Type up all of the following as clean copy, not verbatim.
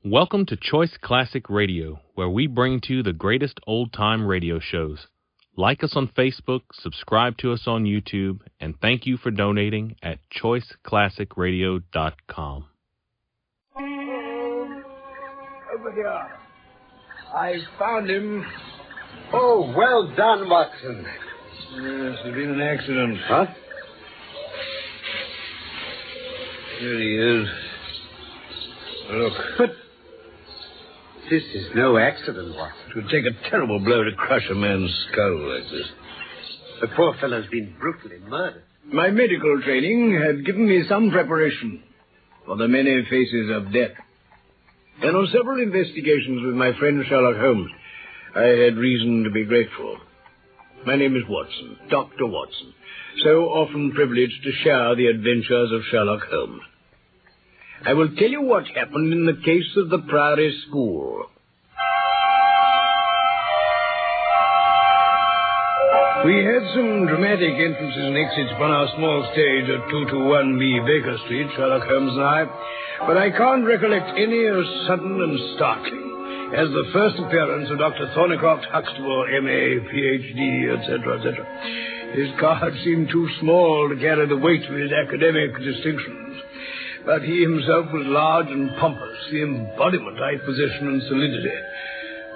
Welcome to Choice Classic Radio, where we bring to you the greatest old-time radio shows. Like us on Facebook, subscribe to us on YouTube, and thank you for donating at choiceclassicradio.com. Over here. I found him. Oh, well done, Watson. Yes, there's been an accident. Huh? Here he is. Look. But this is no accident, Watson. It would take a terrible blow to crush a man's skull like this. The poor fellow's been brutally murdered. My medical training had given me some preparation for the many faces of death. And on several investigations with my friend Sherlock Holmes, I had reason to be grateful. My name is Watson, Dr. Watson, so often privileged to share the adventures of Sherlock Holmes. I will tell you what happened in the case of the Priory School. We had some dramatic entrances and exits upon our small stage at 221B Baker Street, Sherlock Holmes and I, but I can't recollect any as sudden and startling as the first appearance of Dr. Thornycroft Huxtable, M.A., Ph.D., etc., etc. His card seemed too small to carry the weight of his academic distinctions, but he himself was large and pompous, the embodiment of high position and solidity.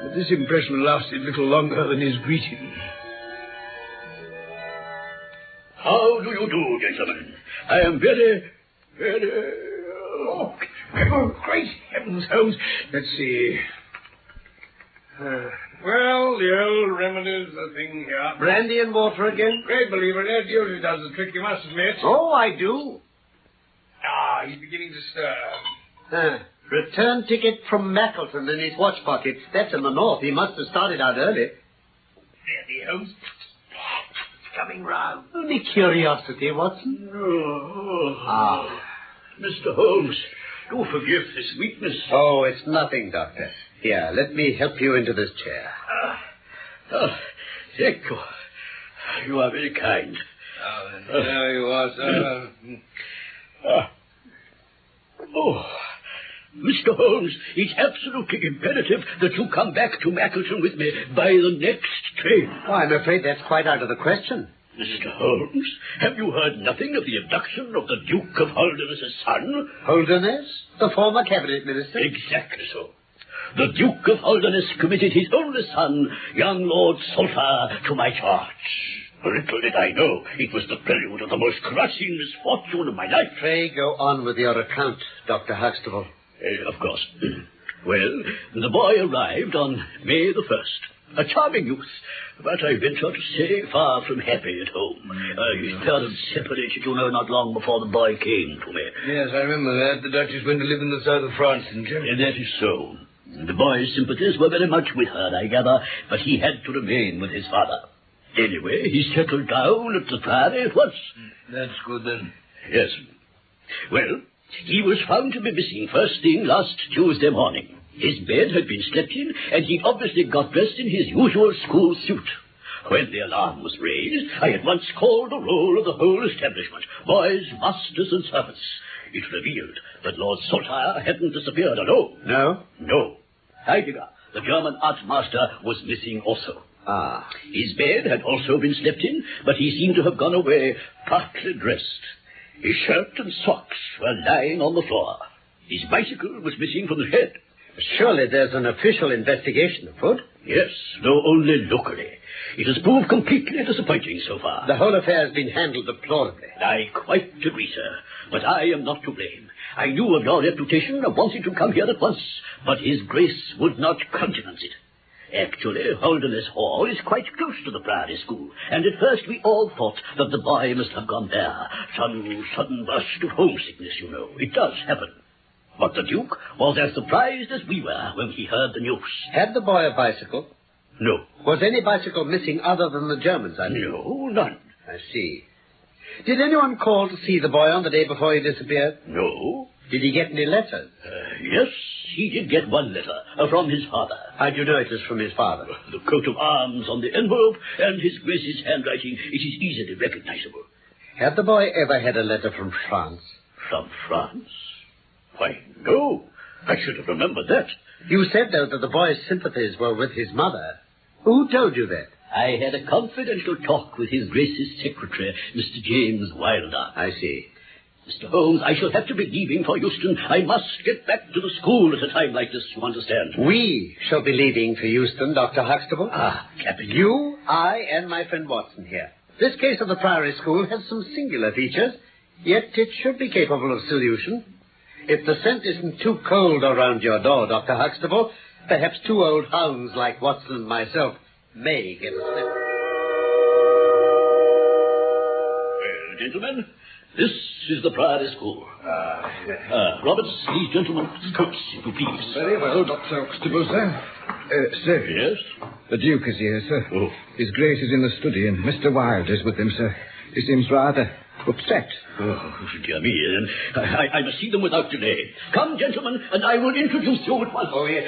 But this impression lasted little longer than his greeting. How do you do, gentlemen? I am very... Oh, great heavens, Holmes. Let's see. Well, the old remedy's the thing here. Brandy and water again? Great believer in it. Usually does the trick, you must admit. Oh, I do. Ah, he's beginning to stir. Return ticket from Mackleton in his watch pocket. That's in the north. He must have started out early. Brandy, Holmes. It's coming round. Only curiosity, Watson. Mr. Holmes, do forgive this weakness. Oh, it's nothing, Doctor. Here, let me help you into this chair. Thank you. You are very kind. There you are, sir. Mr. Holmes, it's absolutely imperative that you come back to Mackleton with me by the next train. Oh, I'm afraid that's quite out of the question. Mr. Holmes, have you heard nothing of the abduction of the Duke of Holderness's son? Holderness? The former cabinet minister? Exactly so. The Duke of Holderness committed his only son, young Lord Salter, to my charge. Little did I know it was the prelude of the most crushing misfortune of my life. Pray go on with your account, Dr. Huxtable. Of course. Well, the boy arrived on May the 1st. A charming youth, but I venture to say far from happy at home. His parents separated, you know, not long before the boy came to me. Yes, I remember that. The Duchess went to live in the south of France, didn't she? That is so. The boy's sympathies were very much with her, I gather, but he had to remain with his father. Anyway, he settled down at the Priory at once. That's good, then. Yes. Well, he was found to be missing first thing last Tuesday morning. His bed had been slept in, and he obviously got dressed in his usual school suit. When the alarm was raised, I at once called the roll of the whole establishment, boys, masters, and servants. It revealed that Lord Saltire hadn't disappeared alone. No? No. Heidegger, the German art master, was missing also. Ah. His bed had also been slept in, but he seemed to have gone away partly dressed. His shirt and socks were lying on the floor. His bicycle was missing from the shed. Surely there's an official investigation afoot. Yes, though only locally. It has proved completely disappointing so far. The whole affair has been handled deplorably. I quite agree, sir. But I am not to blame. I knew of your reputation and wanted to come here at once, but His Grace would not countenance it. Actually, Holderness Hall is quite close to the Priory School, and at first we all thought that the boy must have gone there. Some sudden burst of homesickness, you know. It does happen. But the Duke was as surprised as we were when he heard the news. Had the boy a bicycle? No. Was any bicycle missing other than the German's, I mean? No, none. I see. Did anyone call to see the boy on the day before he disappeared? No. Did he get any letters? Yes, he did get one letter from his father. How do you know it was from his father? The coat of arms on the envelope and His Grace's handwriting, it is easily recognizable. Had the boy ever had a letter from France? From France? Why, no. I should have remembered that. You said, though, that the boy's sympathies were with his mother. Who told you that? I had a confidential talk with His Grace's secretary, Mr. James Wilder. I see. Mr. Holmes, I shall have to be leaving for Euston. I must get back to the school at a time like this, you understand. We shall be leaving for Euston, Dr. Huxtable. Ah, capital. You, I, and my friend Watson here. This case of the Priory School has some singular features, yet it should be capable of solution. If the scent isn't too cold around your door, Dr. Huxtable, perhaps two old hounds like Watson and myself may get a sniff. Well, gentlemen, this is the Priory School. Roberts, these gentlemen, coats, if you please. Very well, Dr. Huxtable, sir. Sir. Yes? The Duke is here, sir. Oh. His Grace is in the study, and Mr. Wilder's with him, sir. He seems rather upset. Oh, dear me. Then I must see them without delay. Come, gentlemen, and I will introduce you at once. Oh, yes.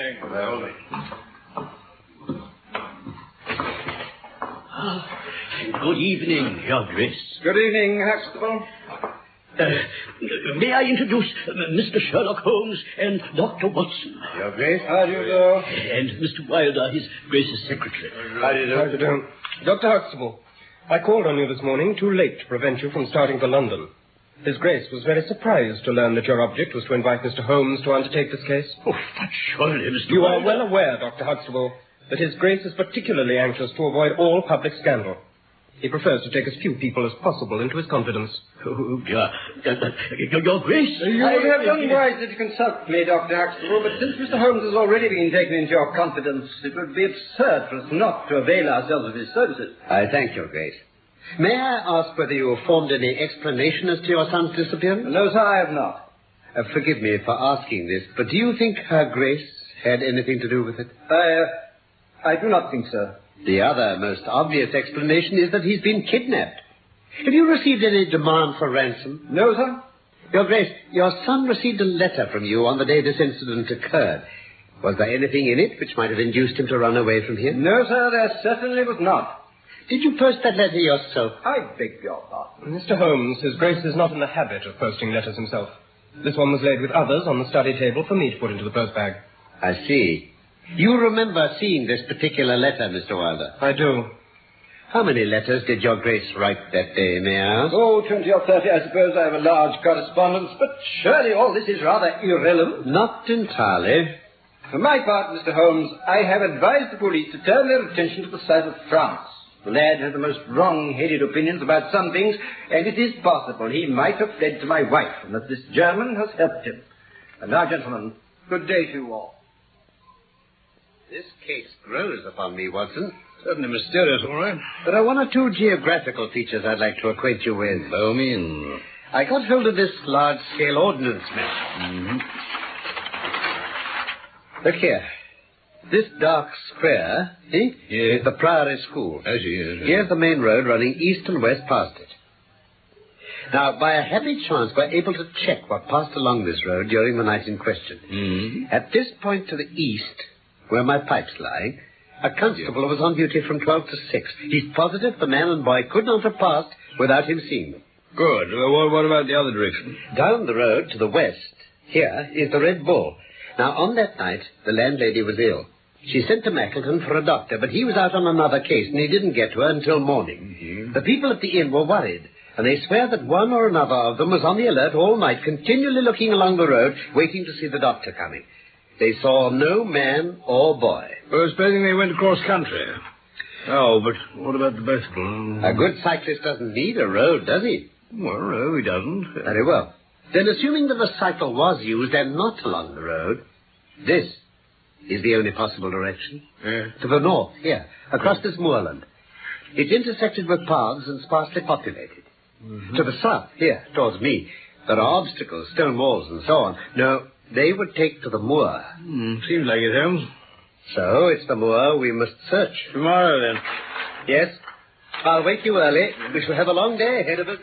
Good evening, Your Grace. Good evening, Huxtable. May I introduce Mr. Sherlock Holmes and Dr. Watson? Your Grace? How do you do? And Mr. Wilder, His Grace's secretary. How do you do? Dr. Huxtable, I called on you this morning too late to prevent you from starting for London. His Grace was very surprised to learn that your object was to invite Mr. Holmes to undertake this case. Oh, but surely, Mr. You are Wilder... well aware, Dr. Huxtable, that His Grace is particularly anxious to avoid all public scandal. He prefers to take as few people as possible into his confidence. Oh, dear. Your Grace... You would have done wisely to consult me, Dr. Huxtable, but since Mr. Holmes has already been taken into your confidence, it would be absurd for us not to avail ourselves of his services. I thank your Grace. May I ask whether you have formed any explanation as to your son's disappearance? No, sir, I have not. Forgive me for asking this, but do you think Her Grace had anything to do with it? I do not think so. The other most obvious explanation is that he's been kidnapped. Have you received any demand for ransom? No, sir. Your Grace, your son received a letter from you on the day this incident occurred. Was there anything in it which might have induced him to run away from here? No, sir, there certainly was not. Did you post that letter yourself? I beg your pardon. Mr. Holmes, His Grace is not in the habit of posting letters himself. This one was laid with others on the study table for me to put into the post bag. I see. You remember seeing this particular letter, Mr. Wilder? I do. How many letters did your Grace write that day, may I ask? Oh, 20 or 30, I suppose. I have a large correspondence, but surely all this is rather irrelevant. Not entirely. For my part, Mr. Holmes, I have advised the police to turn their attention to the south of France. The lad has the most wrong-headed opinions about some things, and it is possible he might have fled to my wife, and that this German has helped him. And now, gentlemen, good day to you all. This case grows upon me, Watson. Certainly mysterious, all right. There are one or two geographical features I'd like to acquaint you with. By all means. I got hold of this large-scale ordnance map. Mm-hmm. Look here. This dark square, is the Priory School. I see, yes. Here's the main road running east and west past it. Now, by a happy chance, we're able to check what passed along this road during the night in question. Mm-hmm. At this point to the east, where my pipe's lying, a constable was on duty from 12 to 6. He's positive the man and boy could not have passed without him seeing them. Good. What about the other direction? Down the road to the west, here is the Red Bull. Now, on that night, the landlady was ill. She sent to Mackleton for a doctor, but he was out on another case, and he didn't get to her until morning. Mm-hmm. The people at the inn were worried, and they swear that one or another of them was on the alert all night, continually looking along the road, waiting to see the doctor coming. They saw no man or boy. Well, supposing they went across country. Oh, but what about the bicycle? A good cyclist doesn't need a road, does he? Well, no, he doesn't. Very well. Then, assuming that the cycle was used and not along the road, this is the only possible direction. Yeah. To the north, here, across this moorland. It's intersected with paths and sparsely populated. Mm-hmm. To the south, here, towards me, there are obstacles, stone walls, and so on. No, they would take to the moor. Seems like it, Holmes. So, it's the moor we must search. Tomorrow, then. Yes. I'll wake you early. We shall have a long day ahead of us.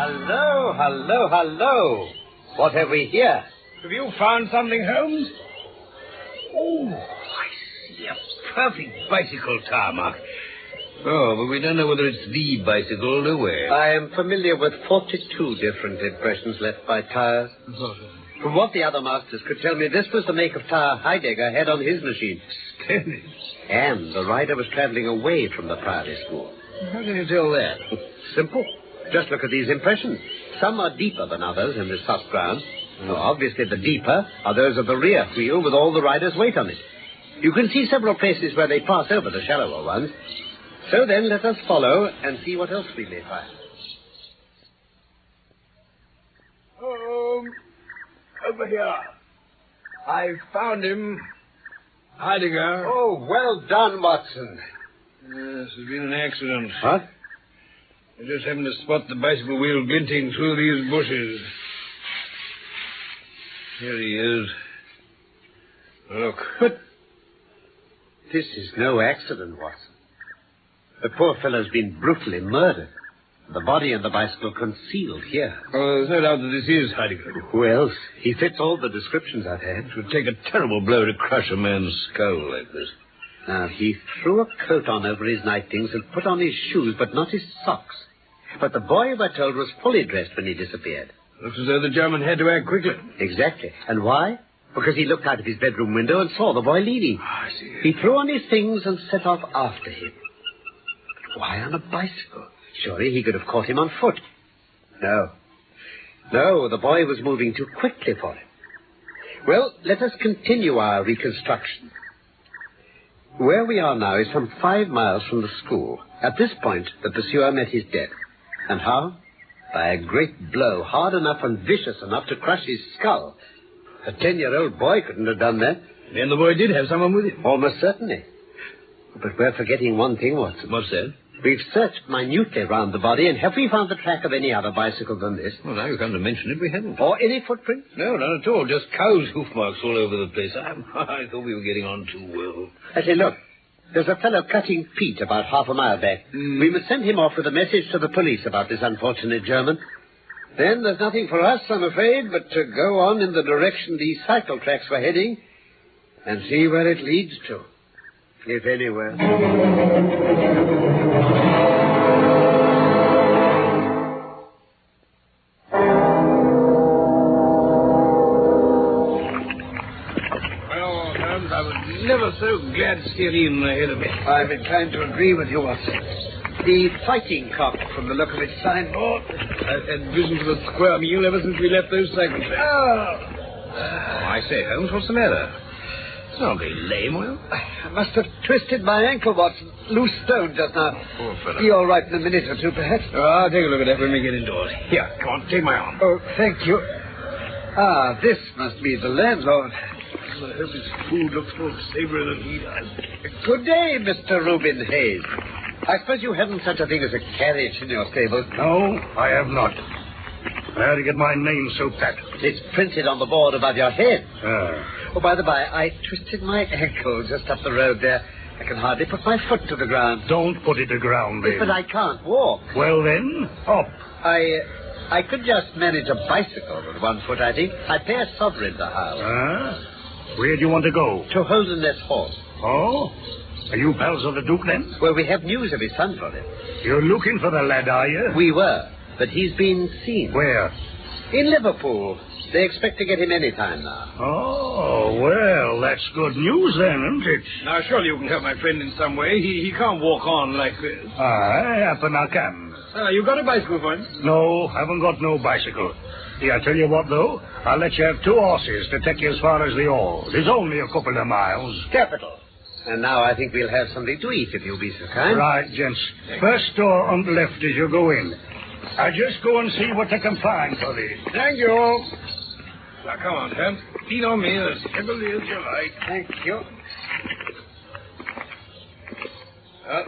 Hello, hello, hello. What have we here? Have you found something, Holmes? Oh, I see a perfect bicycle tarmac. Oh, but we don't know whether it's the bicycle, do we? I am familiar with 42 different impressions left by tires. From what the other masters could tell me, this was the make of tire Heidegger had on his machine. Splendid. And the rider was traveling away from the Priory school. How can you tell that? Simple. Just look at these impressions. Some are deeper than others in this soft ground. Well, obviously, the deeper are those of the rear wheel with all the rider's weight on it. You can see several places where they pass over the shallower ones. So then, let us follow and see what else we may find. Over here. I found him. Heidegger. Oh, well done, Watson. Yes, there's been an accident. What? I just happened to spot the bicycle wheel glinting through these bushes. Here he is. Look. But this is no accident, Watson. The poor fellow's been brutally murdered. The body and the bicycle concealed here. Oh, there's no doubt that this is Heidegger. Who else? He fits all the descriptions I've had. It would take a terrible blow to crush a man's skull like this. Now, he threw a coat on over his night things and put on his shoes, but not his socks. But the boy, we're told, was fully dressed when he disappeared. Looks as though the German had to act quickly. Exactly. And why? Because he looked out of his bedroom window and saw the boy leaving. I see. He threw on his things and set off after him. But why on a bicycle? Surely he could have caught him on foot. No. No, the boy was moving too quickly for him. Well, let us continue our reconstruction. Where we are now is some 5 miles from the school. At this point, the pursuer met his death. And how? By a great blow, hard enough and vicious enough to crush his skull. A 10-year-old boy couldn't have done that. Then the boy did have someone with him. Almost certainly. But we're forgetting one thing, Watson. What's that? We've searched minutely round the body, and have we found the track of any other bicycle than this? Well, now you come to mention it, we haven't. Or any footprints? No, not at all. Just cows' hoof marks all over the place. I thought we were getting on too well. Actually, look. There's a fellow cutting peat about half a mile back. We must send him off with a message to the police about this unfortunate German. Then there's nothing for us, I'm afraid, but to go on in the direction these cycle tracks were heading and see where it leads to, if anywhere. Never so glad to see it in ahead of me. I'm inclined to agree with you, Watson. The fighting cock, from the look of its signboard. I've had visions of a square meal ever since we left those cycle tracks. I say, Holmes, what's the matter? It's not very lame, Will. I must have twisted my ankle, Watson. Loose stone just now. Poor fellow. Be all right in a minute or two, perhaps. Oh, I'll take a look at that when we get indoors. Here, come on, take my arm. Oh, thank you. Ah, this must be the landlord. I hope his food looks more savory than he does. Good day, Mr. Reuben Hayes. I suppose you haven't such a thing as a carriage in your stable? No, I have not. Where did you get my name so pat? It's printed on the board above your head. Ah. Oh, by the by, I twisted my ankle just up the road there. I can hardly put my foot to the ground. Don't put it to ground, then. But I can't walk. Well, then, up. I could just manage a bicycle with one foot, I think. I pay a sovereign to Howe. Ah? Where do you want to go? To Holderness Hall. Oh? Are you pals of the Duke, then? Well, we have news of his son for him. You're looking for the lad, are you? We were, but he's been seen. Where? In Liverpool. They expect to get him any time now. Oh, well, that's good news then, isn't it? Now, surely you can help my friend in some way. He can't walk on like this. I happen I can. You got a bicycle for him? No, haven't got no bicycle. Yeah, I tell you what, though. I'll let you have 2 horses to take you as far as the Hall. It's only a couple of miles. Capital. And now I think we'll have something to eat, if you'll be so kind. Right, gents. First door on the left as you go in. I'll just go and see what I can find for thee. Thank you. Now, come on, Holmes. Eat on me as heavily as you like. Thank you. Well,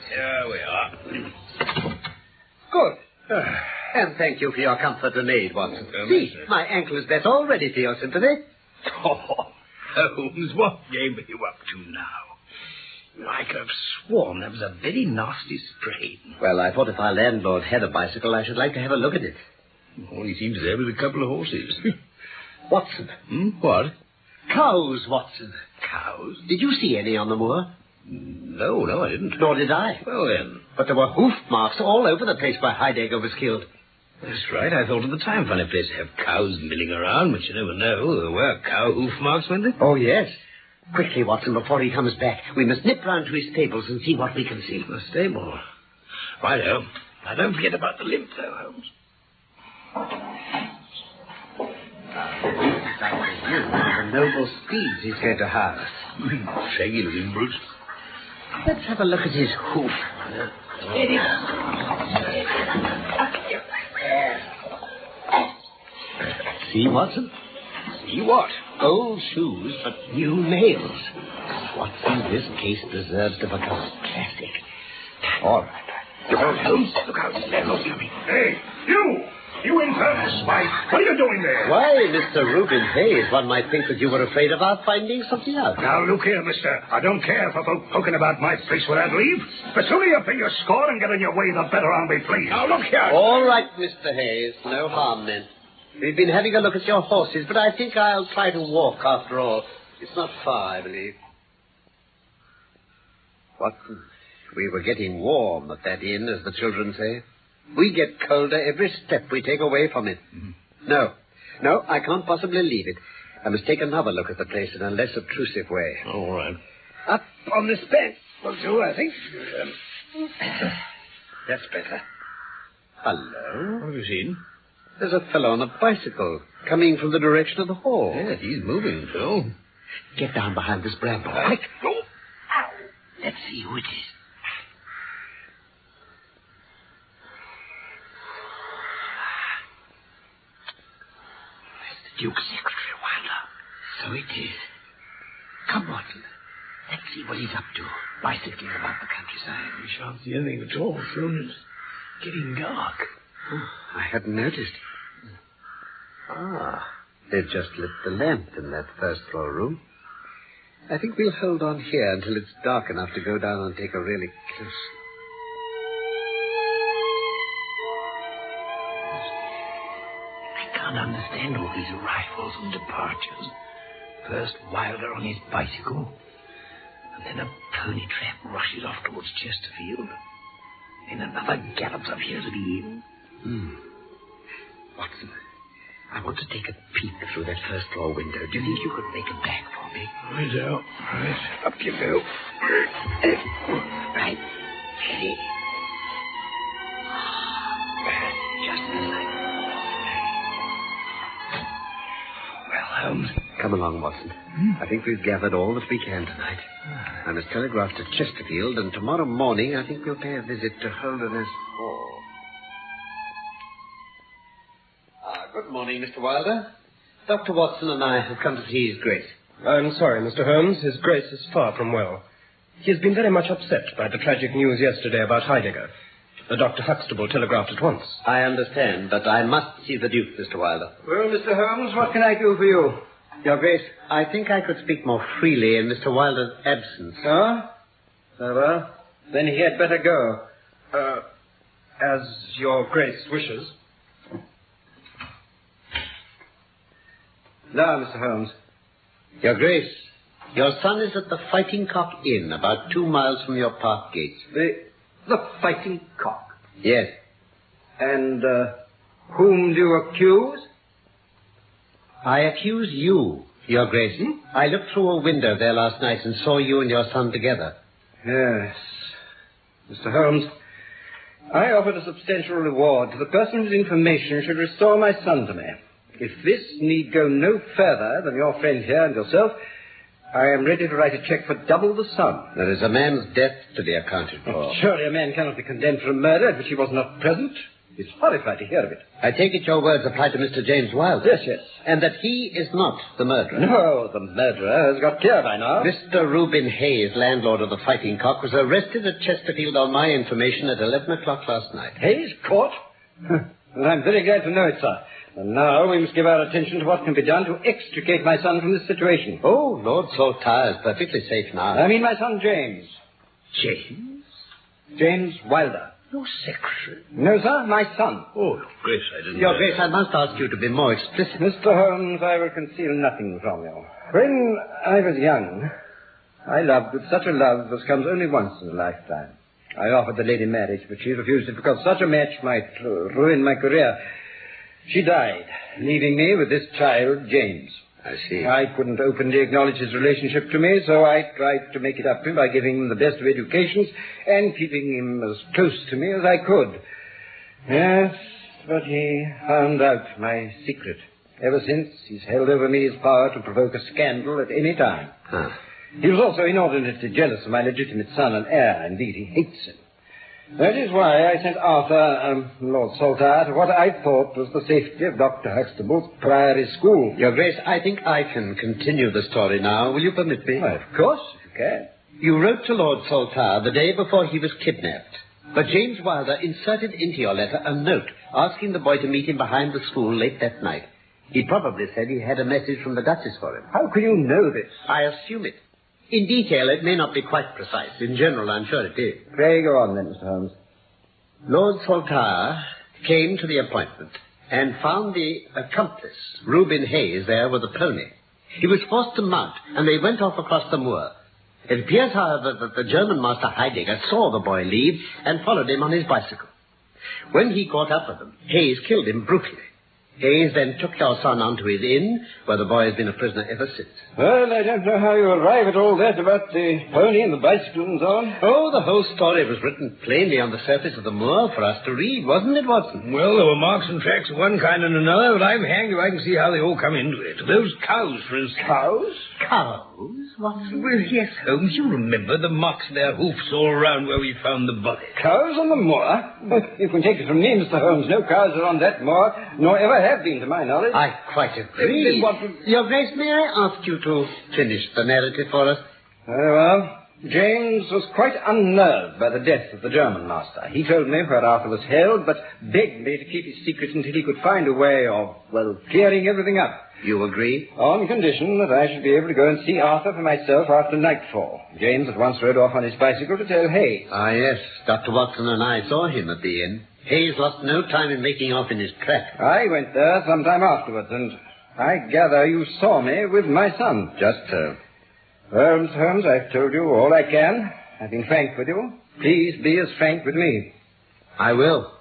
here we are. Good. And thank you for your comfort and aid, Watson. See, my ankle is better already for your sympathy. Oh, Holmes, what game are you up to now? I could have sworn that was a very nasty sprain. Well, I thought if our landlord had a bicycle, I should like to have a look at it. All he seems to have is a couple of horses. Watson. What? Cows, Watson. Cows? Did you see any on the moor? No, I didn't. Nor did I. Well, then. But there were hoof marks all over the place where Heidegger was killed. That's right. I thought at the time, funny place to have cows milling around, but you never know. There were cow hoof marks, weren't there? Oh, yes. Quickly, Watson, before he comes back. We must nip round to his stables and see what we can see. The stable. Righto. Now, don't forget about the limp, though, Holmes. The noble steeds he's going to harness. Shaggy looking brute. Let's have a look at his hoof. Steady. See, Watson? See what? Old shoes, but new nails. Watson, this case deserves to become a classic. All right. Look out, Holmes. Look out. Landlord's coming. Hey, you! You infernal spite! What are you doing there? Why, Mr. Reuben Hayes, one might think that you were afraid of our finding something out. Now, look here, mister. I don't care for folk poking about my place without leave. The sooner you pay your score and get on your way, the better I'll be pleased. Now, look here. All right, Mr. Hayes. No harm, then. We've been having a look at your horses, but I think I'll try to walk after all. It's not far, I believe. Watson, we were getting warm at that inn, as the children say. We get colder every step we take away from it. Mm-hmm. No, I can't possibly leave it. I must take another look at the place in a less obtrusive way. All right. Up on this bench will do, I think. That's better. Hello? What have you seen? There's a fellow on a bicycle coming from the direction of the hall. Yeah, he's moving, Phil. Get down behind this bramble. Quick. Let's see who it is. Duke's secretary, Wilder. So it is. Come, Watson. Let's see what he's up to, bicycling about the countryside. We shan't see anything at all, Phil. It's getting dark. Oh, I hadn't noticed. They've just lit the lamp in that first-floor room. I think we'll hold on here until it's dark enough to go down and take a really close look. I can't understand all these arrivals and departures. First Wilder on his bicycle, and then a pony trap rushes off towards Chesterfield. Then another gallops up here to the inn. Watson, I want to take a peek through that first floor window. Do you think you could make a back for me? Right. Up you go. Right. Steady. Just as I... Well, Holmes. Come along, Watson. I think we've gathered all that we can tonight. I must telegraph to Chesterfield, and tomorrow morning I think we'll pay a visit to Holderness Hall. Good morning, Mr. Wilder. Dr. Watson and I have come to see His Grace. I'm sorry, Mr. Holmes. His Grace is far from well. He has been very much upset by the tragic news yesterday about Heidegger. Dr. Huxtable telegraphed at once. I understand, but I must see the Duke, Mr. Wilder. Well, Mr. Holmes, what can I do for you? Your Grace, I think I could speak more freely in Mr. Wilder's absence. Oh? Very well. Then he had better go. As your Grace wishes. Now, Mr. Holmes. Your Grace, your son is at the Fighting Cock Inn, about 2 miles from your park gates. The Fighting Cock? Yes. And, whom do you accuse? I accuse you, Your Grace. I looked through a window there last night and saw you and your son together. Yes. Mr. Holmes, I offered a substantial reward to the person whose information should restore my son to me. If this need go no further than your friend here and yourself, I am ready to write a check for double the sum. There is a man's death to be accounted for. Surely a man cannot be condemned for a murder at which he was not present. It's horrified to hear of it. I take it your words apply to Mr. James Wilder. Yes. And that he is not the murderer. No, the murderer has got clear by now. Mr. Reuben Hayes, landlord of the Fighting Cock, was arrested at Chesterfield on my information at 11 o'clock last night. Hayes caught? Well, I'm very glad to know it, sir. And now we must give our attention to what can be done to extricate my son from this situation. Oh, Lord Saltire is perfectly safe now. I mean my son James. James? James Wilder. Your secretary? No, sir, my son. Oh, Grace, I didn't Your know. Grace, I must ask you to be more explicit. Mr. Holmes, I will conceal nothing from you. When I was young, I loved with such a love as comes only once in a lifetime. I offered the lady marriage, but she refused it because such a match might ruin my career. She died, leaving me with this child, James. I see. I couldn't openly acknowledge his relationship to me, so I tried to make it up to him by giving him the best of educations and keeping him as close to me as I could. Yes, but he found out my secret. Ever since, he's held over me his power to provoke a scandal at any time. Huh. He was also inordinately jealous of my legitimate son and heir. Indeed, he hates him. That is why I sent Arthur, Lord Saltire, to what I thought was the safety of Dr. Huxtable's Priory School. Your Grace, I think I can continue the story now. Will you permit me? Well, of course, if you can. You wrote to Lord Saltire the day before he was kidnapped. But James Wilder inserted into your letter a note asking the boy to meet him behind the school late that night. He probably said he had a message from the Duchess for him. How can you know this? I assume it. In detail, it may not be quite precise. In general, I'm sure it is. Pray go on then, Mr. Holmes. Lord Saltire came to the appointment and found the accomplice, Reuben Hayes, there with a pony. He was forced to mount, and they went off across the moor. It appears, however, that the German master Heidegger saw the boy leave and followed him on his bicycle. When he caught up with them, Hayes killed him brutally. Hayes then took your son on to his inn, where the boy has been a prisoner ever since. Well, I don't know how you arrive at all that about the pony and the bicycle and so on. Oh, the whole story was written plainly on the surface of the moor for us to read, wasn't it, Watson? Well, there were marks and tracks of one kind and another, but I'm hanged if I can see how they all come into it. Those cows, for instance. Cows? Cows, Watson? Well, yes, Holmes, you remember the marks of their hoofs all around where we found the body. Cows on the moor? You can take it from me, Mr. Holmes. No cows are on that moor, nor ever have been, to my knowledge. I quite agree. Your Grace, may I ask you to finish the narrative for us? Very well. James was quite unnerved by the death of the German master. He told me where Arthur was held, but begged me to keep his secret until he could find a way of, well, clearing everything up. You agree? On condition that I should be able to go and see Arthur for myself after nightfall. James at once rode off on his bicycle to tell Hayes. Ah, yes. Dr. Watson and I saw him at the inn. Hayes lost no time in making off in his trap. I went there some time afterwards, and I gather you saw me with my son. Just so. Well, Mr. Holmes, I've told you all I can. I've been frank with you. Please be as frank with me. I will.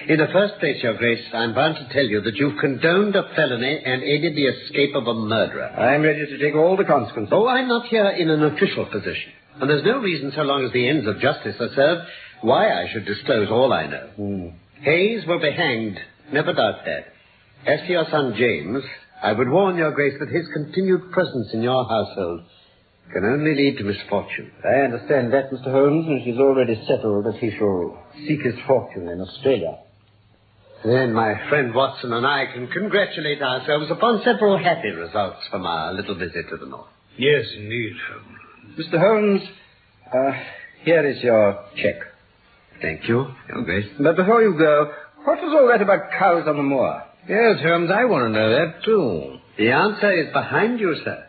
In the first place, Your Grace, I'm bound to tell you that you've condoned a felony and aided the escape of a murderer. I'm ready to take all the consequences. Oh, I'm not here in an official position. And there's no reason, so long as the ends of justice are served, why I should disclose all I know. Hayes will be hanged, never doubt that. As to your son James, I would warn Your Grace that his continued presence in your household can only lead to misfortune. I understand that, Mr. Holmes, and it is already settled that he shall seek his fortune in Australia. Then my friend Watson and I can congratulate ourselves upon several happy results from our little visit to the north. Yes, indeed, Holmes. Mr. Holmes, here is your check. Thank you, Your Grace. But before you go, what was all that about cows on the moor? Yes, Holmes, I want to know that, too. The answer is behind you, sir.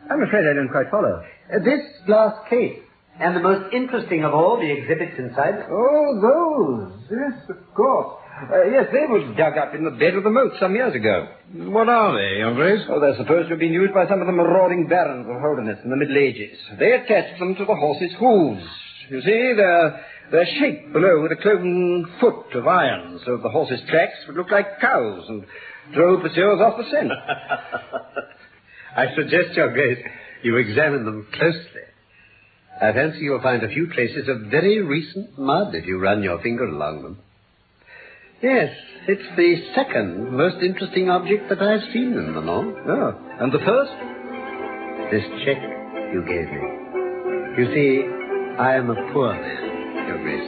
I'm afraid I don't quite follow. This last case, and the most interesting of all the exhibits inside. Oh, those. Yes, of course. Yes, they were dug up in the bed of the moat some years ago. What are they, Your Grace? Oh, they're supposed to have been used by some of the marauding barons of Holderness in the Middle Ages. They attached them to the horses' hooves. You see, they're shaped below with a cloven foot of iron, so the horses' tracks would look like cows and drove pursuers off the scent. I suggest, Your Grace, you examine them closely. I fancy you'll find a few traces of very recent mud if you run your finger along them. Yes, it's the second most interesting object that I've seen in the north. Oh, and the first? This check you gave me. You see, I am a poor man, Your Grace.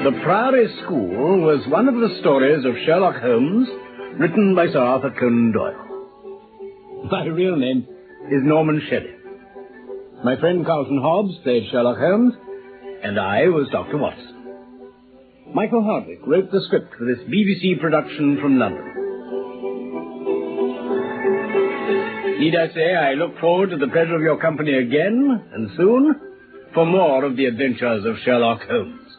The Priory School was one of the stories of Sherlock Holmes, written by Sir Arthur Conan Doyle. My real name is Norman Shelley. My friend Carlton Hobbs played Sherlock Holmes, and I was Dr. Watson. Michael Hardwick wrote the script for this BBC production from London. Need I say I look forward to the pleasure of your company again, and soon, for more of the adventures of Sherlock Holmes.